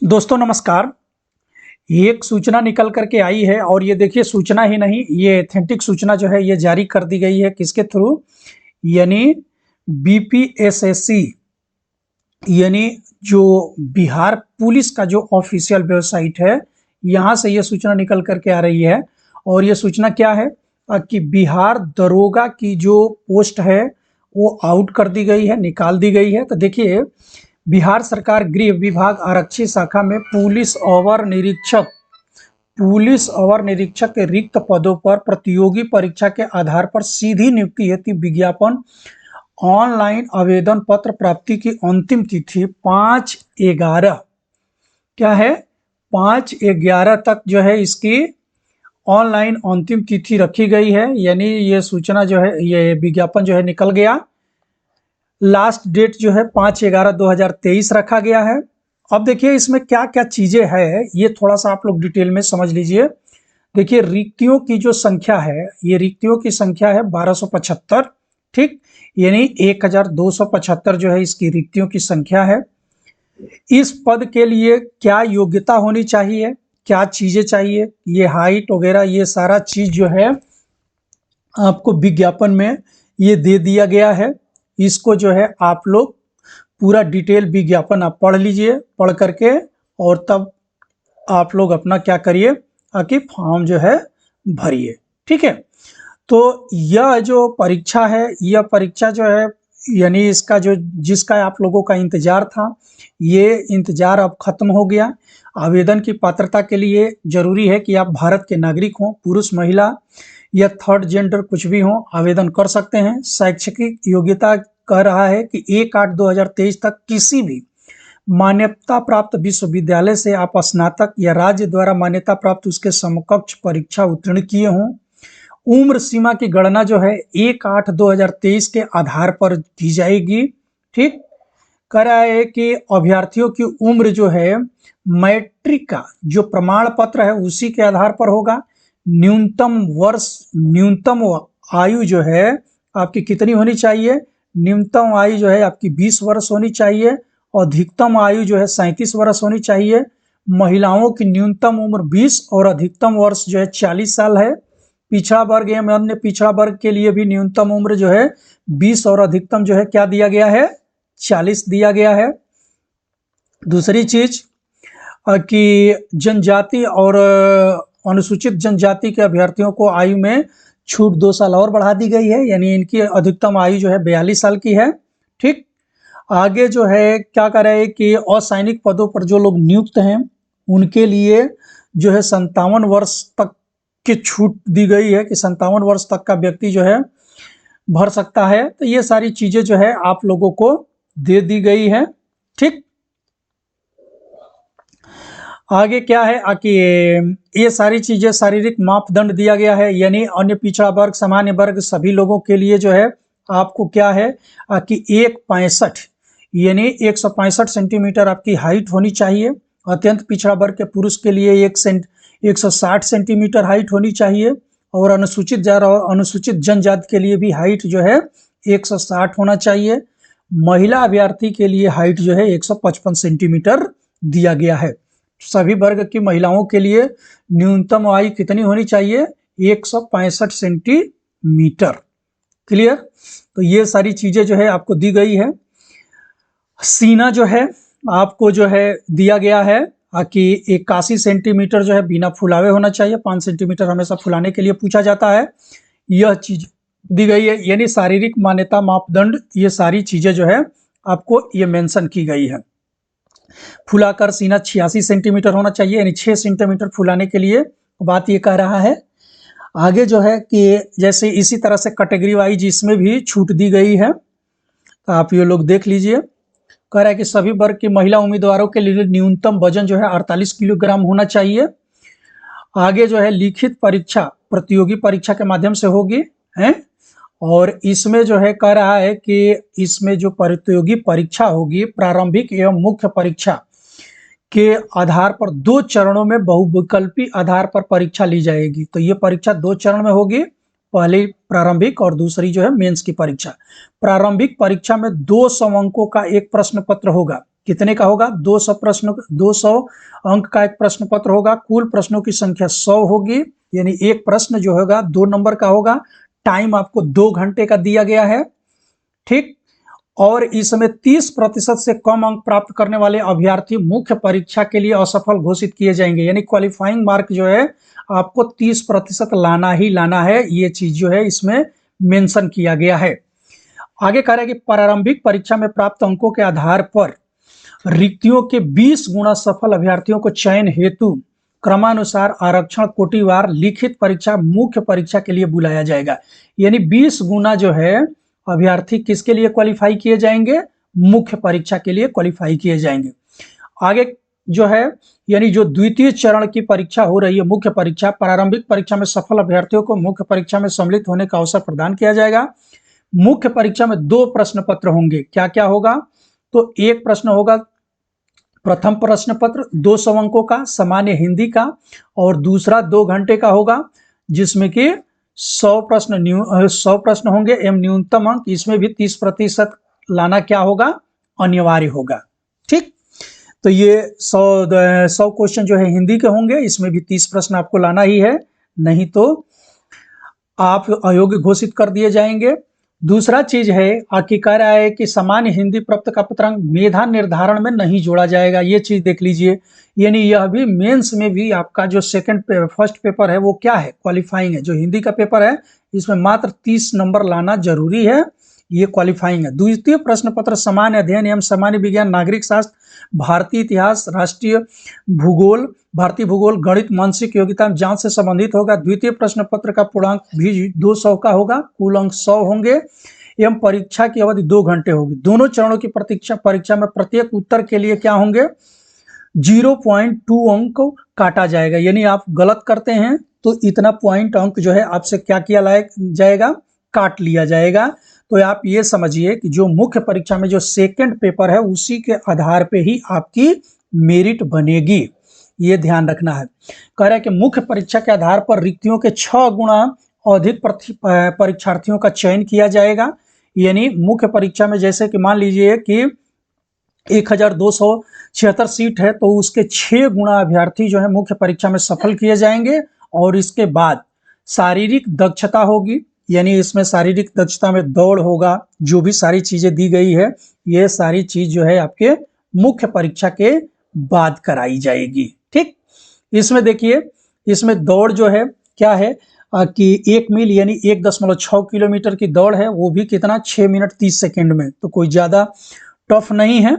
दोस्तों नमस्कार। एक सूचना निकल करके आई है और ये देखिए सूचना ही नहीं, ये एथेंटिक सूचना जो है ये जारी कर दी गई है किसके थ्रू, यानी बीपीएसएससी, यानी जो बिहार पुलिस का जो ऑफिशियल वेबसाइट है, यहाँ से ये सूचना निकल करके आ रही है। और ये सूचना क्या है कि बिहार दरोगा की जो पोस्ट है वो आउट कर दी गई है, निकाल दी गई है। तो देखिए, बिहार सरकार गृह विभाग आरक्षी शाखा में पुलिस अवर निरीक्षक के रिक्त पदों पर प्रतियोगी परीक्षा के आधार पर सीधी नियुक्ति हेतु विज्ञापन ऑनलाइन आवेदन पत्र प्राप्ति की अंतिम तिथि 5/11 क्या है 5/11 तक जो है इसकी ऑनलाइन अंतिम तिथि रखी गई है। यानी ये सूचना जो है, ये विज्ञापन जो है निकल गया। लास्ट डेट जो है 5/11/2023 रखा गया है। अब देखिए इसमें क्या क्या चीजें हैं, ये थोड़ा सा आप लोग डिटेल में समझ लीजिए। देखिए रिक्तियों की जो संख्या है, ये रिक्तियों की संख्या है 1275, ठीक, यानी 1275 जो है इसकी रिक्तियों की संख्या है। इस पद के लिए क्या योग्यता होनी चाहिए, क्या चीजें चाहिए, ये हाइट वगैरह ये सारा चीज जो है आपको विज्ञापन में ये दे दिया गया है। इसको जो है आप लोग पूरा डिटेल विज्ञापन आप पढ़ लीजिए, पढ़ करके और तब आप लोग अपना क्या करिए कि फॉर्म जो है भरिए, ठीक है। तो यह जो परीक्षा है, यह परीक्षा जो है यानी इसका जो जिसका आप लोगों का इंतजार था, ये इंतजार अब खत्म हो गया। आवेदन की पात्रता के लिए जरूरी है कि आप भारत के नागरिक हों, पुरुष महिला या थर्ड जेंडर कुछ भी हो, आवेदन कर सकते हैं। शैक्षिक योग्यता कह रहा है कि 1/8/2023 तक किसी भी मान्यता प्राप्त विश्वविद्यालय से आप स्नातक या राज्य द्वारा मान्यता प्राप्त उसके समकक्ष परीक्षा उत्तीर्ण किए हों। उम्र सीमा की गणना जो है 1/8/2023 के आधार पर की जाएगी, ठीक। कह रहा है कि अभ्यर्थियों की उम्र जो है मैट्रिक का जो प्रमाण पत्र है उसी के आधार पर होगा। न्यूनतम आयु जो है आपकी कितनी होनी चाहिए, न्यूनतम आयु जो है आपकी 20 वर्ष होनी चाहिए। अधिकतम आयु जो है 37 वर्ष होनी चाहिए। महिलाओं की न्यूनतम उम्र 20 और अधिकतम वर्ष जो है 40 साल है। पिछड़ा वर्ग एवं अन्य पिछड़ा वर्ग के लिए भी न्यूनतम उम्र जो है 20 और अधिकतम जो है क्या दिया गया है, 40 दिया गया है। दूसरी चीज कि जनजाति और अनुसूचित जनजाति के अभ्यर्थियों को आयु में छूट 2 साल और बढ़ा दी गई है, यानी इनकी अधिकतम आयु जो है 42 साल की है, ठीक। आगे जो है क्या कर रहे हैं कि असैनिक पदों पर जो लोग नियुक्त हैं उनके लिए जो है 57 वर्ष तक की छूट दी गई है कि 57 वर्ष तक का व्यक्ति जो है भर सकता है। तो ये सारी चीजें जो है आप लोगों को दे दी गई है, ठीक। आगे क्या है कि ये सारी चीजें शारीरिक मापदंड दिया गया है, यानी अन्य पिछड़ा वर्ग सामान्य वर्ग सभी लोगों के लिए जो है आपको क्या है कि 1.65 यानी 165 सेंटीमीटर आपकी हाइट होनी चाहिए। अत्यंत पिछड़ा वर्ग के पुरुष के लिए 160 सेंटीमीटर हाइट होनी चाहिए। और अनुसूचित जनजाति के लिए भी हाइट जो है 160 होना चाहिए। महिला अभ्यर्थी के लिए हाइट जो है 155 सेंटीमीटर दिया गया है। सभी वर्ग की महिलाओं के लिए न्यूनतम आयु कितनी होनी चाहिए, 165 सेंटीमीटर। क्लियर। तो ये सारी चीजें जो है आपको दी गई है। सीना जो है आपको जो है दिया गया है कि 81 सेंटीमीटर जो है बिना फुलावे होना चाहिए। 5 सेंटीमीटर हमेशा फुलाने के लिए पूछा जाता है। यह चीज दी गई है, यानी शारीरिक मान्यता मापदंड ये सारी चीजें जो है आपको ये मेंशन की गई है। फुलाकर सीना 86 सेंटीमीटर होना चाहिए, यानी 6 सेंटीमीटर फुलाने के लिए बात ये कह रहा है। आगे जो है कि जैसे इसी तरह से कैटेगरी वाइज इसमें भी छूट दी गई है, तो आप ये लोग देख लीजिए। कह रहा है कि सभी वर्ग की महिला उम्मीदवारों के लिए न्यूनतम वजन जो है 48 किलोग्राम होना चाहिए। आगे जो है लिखित परीक्षा प्रतियोगी परीक्षा के माध्यम से होगी है। और इसमें जो है कह रहा है कि इसमें जो प्रतियोगी परीक्षा होगी प्रारंभिक एवं मुख्य परीक्षा के आधार पर 2 चरणों में बहुविकल्पी आधार पर परीक्षा ली जाएगी। तो ये परीक्षा 2 चरण में होगी, पहली प्रारंभिक और दूसरी जो है मेंस की परीक्षा। प्रारंभिक परीक्षा में 200 अंकों का एक प्रश्न पत्र होगा, कितने का होगा? 200 प्रश्न, 200 अंक का एक प्रश्न पत्र होगा। कुल प्रश्नों की संख्या 100 होगी, यानी एक प्रश्न जो होगा 2 नंबर का होगा। टाइम आपको 2 घंटे का दिया गया है, ठीक। और इसमें 30% से कम अंक प्राप्त करने वाले अभ्यर्थी मुख्य परीक्षा के लिए असफल घोषित किए जाएंगे। यानी क्वालिफाइंग मार्क जो है आपको 30% लाना ही लाना है, ये चीज जो है इसमें मेंशन किया गया है। आगे कह रहा है कि प्रारंभिक परीक्षा में प्राप्त अंकों के आधार पर रिक्तियों के 20 गुना सफल अभ्यर्थियों को चयन हेतु क्रमानुसार आरक्षण कोटिवार लिखित परीक्षा मुख्य परीक्षा के लिए बुलाया जाएगा। यानी 20 गुना जो है अभ्यर्थी किसके लिए क्वालिफाई किए जाएंगे? मुख्य परीक्षा के लिए क्वालिफाई किए जाएंगे। आगे जो है यानी जो द्वितीय चरण की परीक्षा हो रही है, मुख्य परीक्षा, प्रारंभिक परीक्षा में सफल अभ्यर्थियों को मुख्य परीक्षा में सम्मिलित होने का अवसर प्रदान किया जाएगा। मुख्य परीक्षा में 2 प्रश्न पत्र होंगे। क्या क्या होगा? तो एक प्रश्न होगा, प्रथम प्रश्न पत्र 200 अंकों का सामान्य हिंदी का, और दूसरा 2 घंटे का होगा, जिसमें कि 100 प्रश्न होंगे एवं न्यूनतम अंक, इसमें भी 30% लाना क्या होगा? अनिवार्य होगा, ठीक। तो ये 100 क्वेश्चन जो है हिंदी के होंगे, इसमें भी 30 प्रश्न आपको लाना ही है, नहीं तो आप अयोग्य घोषित कर दिए जाएंगे। दूसरा चीज है कि कह रहा है कि सामान्य हिंदी प्राप्त का पत्रांक मेधा निर्धारण में नहीं जोड़ा जाएगा। ये चीज देख लीजिए, यानी यह भी मेंस में भी आपका जो फर्स्ट पेपर है वो क्या है? क्वालिफाइंग है। जो हिंदी का पेपर है इसमें मात्र 30 नंबर लाना जरूरी है, ये क्वालिफाइंग है। द्वितीय प्रश्न पत्र सामान्य अध्ययन एवं सामान्य विज्ञान, नागरिक शास्त्र, भारतीय इतिहास, राष्ट्रीय भूगोल, भारतीय भूगोल, गणित, मानसिक योग्यता जांच से संबंधित होगा। द्वितीय प्रश्न पत्र का पूर्णांक भी 200 का होगा, कुल अंक 100 होंगे एवं परीक्षा की अवधि 2 घंटे होगी। दोनों चरणों की परीक्षा में प्रत्येक उत्तर के लिए क्या होंगे? 0.2 अंक काटा जाएगा। यानी आप गलत करते हैं तो इतना पॉइंट अंक जो है आपसे क्या किया जाएगा? काट लिया जाएगा। तो आप ये समझिए कि जो मुख्य परीक्षा में जो सेकंड पेपर है उसी के आधार पे ही आपकी मेरिट बनेगी, ये ध्यान रखना है। कह रहा है कि मुख्य परीक्षा के आधार पर रिक्तियों के 6 गुना अधिक परीक्षार्थियों का चयन किया जाएगा। यानी मुख्य परीक्षा में जैसे कि मान लीजिए कि 1276 सीट है, तो उसके 6 गुना अभ्यर्थी जो है मुख्य परीक्षा में सफल किए जाएंगे। और इसके बाद शारीरिक दक्षता होगी, यानी इसमें शारीरिक दक्षता में दौड़ होगा, जो भी सारी चीजें दी गई है ये सारी चीज जो है आपके मुख्य परीक्षा के बाद कराई जाएगी, ठीक। इसमें देखिए, इसमें दौड़ जो है क्या है कि 1 मील यानी 1.6 किलोमीटर की दौड़ है, वो भी कितना? 6 मिनट 30 सेकेंड में। तो कोई ज्यादा टफ नहीं है,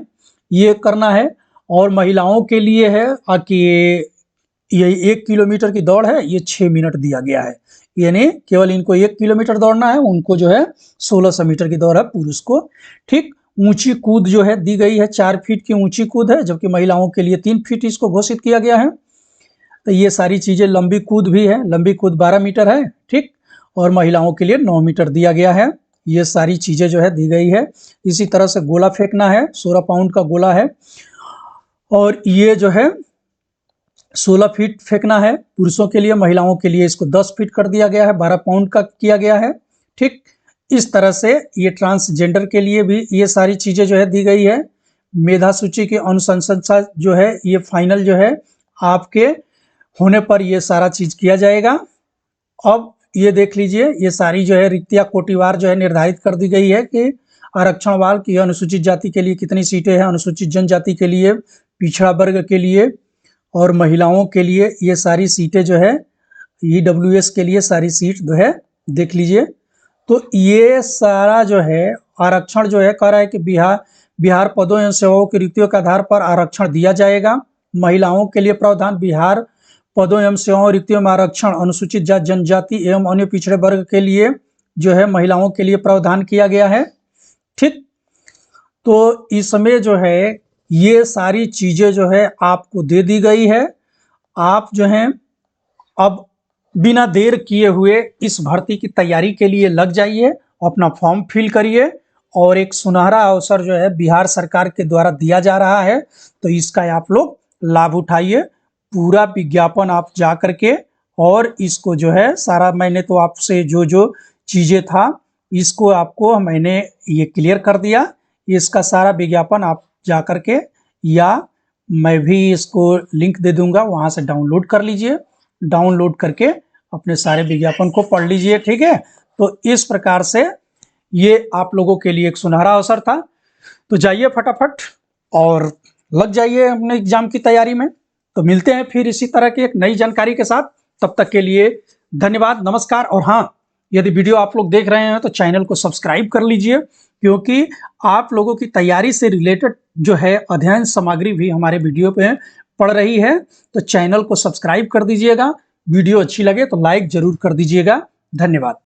ये करना है। और महिलाओं के लिए है कि ये 1 किलोमीटर की दौड़ है, ये 6 मिनट दिया गया है। यानी केवल इनको 1 किलोमीटर दौड़ना है, उनको जो है 1600 मीटर की दौड़ है पुरुष को, ठीक। ऊंची कूद जो है दी गई है, 4 फीट की ऊंची कूद है, जबकि महिलाओं के लिए 3 फीट इसको घोषित किया गया है। तो ये सारी चीजें, लंबी कूद भी है, लंबी कूद 12 मीटर है, ठीक। और महिलाओं के लिए 9 मीटर दिया गया है। ये सारी चीजें जो है दी गई है। इसी तरह से गोला फेंकना है, 16 पाउंड का गोला है, और ये जो है 16 फीट फेंकना है पुरुषों के लिए। महिलाओं के लिए इसको 10 फीट कर दिया गया है, 12 पाउंड का किया गया है, ठीक। इस तरह से ये ट्रांसजेंडर के लिए भी ये सारी चीजें जो है दी गई है। मेधा सूची की अनुशंसा जो है ये फाइनल जो है आपके होने पर ये सारा चीज किया जाएगा। अब ये देख लीजिए, ये सारी जो है रिक्तियां कोटिवार जो है निर्धारित कर दी गई है कि आरक्षण वाल की अनुसूचित जाति के लिए कितनी सीटें हैं, अनुसूचित जनजाति के लिए, पिछड़ा वर्ग के लिए और महिलाओं के लिए ये सारी सीटें जो है, EWS के लिए सारी सीट जो है देख लीजिए। तो ये सारा जो है आरक्षण जो है कह रहा है कि बिहार पदों एवं सेवाओं की रिक्तियों के आधार पर आरक्षण दिया जाएगा। महिलाओं के लिए प्रावधान, बिहार पदों एवं सेवाओं रिक्तियों में आरक्षण अनुसूचित जाति जनजाति एवं अन्य पिछड़े वर्ग के लिए जो है महिलाओं के लिए प्रावधान किया गया है, ठीक। तो इसमें जो है ये सारी चीजें जो है आपको दे दी गई है। आप जो है अब बिना देर किए हुए इस भर्ती की तैयारी के लिए लग जाइए, अपना फॉर्म फिल करिए, और एक सुनहरा अवसर जो है बिहार सरकार के द्वारा दिया जा रहा है, तो इसका आप लोग लाभ उठाइए। पूरा विज्ञापन आप जा करके और इसको जो है सारा, मैंने तो आपसे जो जो चीजें था इसको आपको मैंने ये क्लियर कर दिया। इसका सारा विज्ञापन आप जा करके या मैं भी इसको लिंक दे दूंगा, वहां से डाउनलोड कर लीजिए। डाउनलोड करके अपने सारे विज्ञापन को पढ़ लीजिए, ठीक है। तो इस प्रकार से ये आप लोगों के लिए एक सुनहरा अवसर था। तो जाइए फटाफट और लग जाइए अपने एग्जाम की तैयारी में। तो मिलते हैं फिर इसी तरह की एक नई जानकारी के साथ। तब तक के लिए धन्यवाद, नमस्कार। और हाँ, यदि वीडियो आप लोग देख रहे हैं तो चैनल को सब्सक्राइब कर लीजिए, क्योंकि आप लोगों की तैयारी से रिलेटेड जो है अध्ययन सामग्री भी हमारे वीडियो पे पड़ रही है। तो चैनल को सब्सक्राइब कर दीजिएगा। वीडियो अच्छी लगे तो लाइक जरूर कर दीजिएगा। धन्यवाद।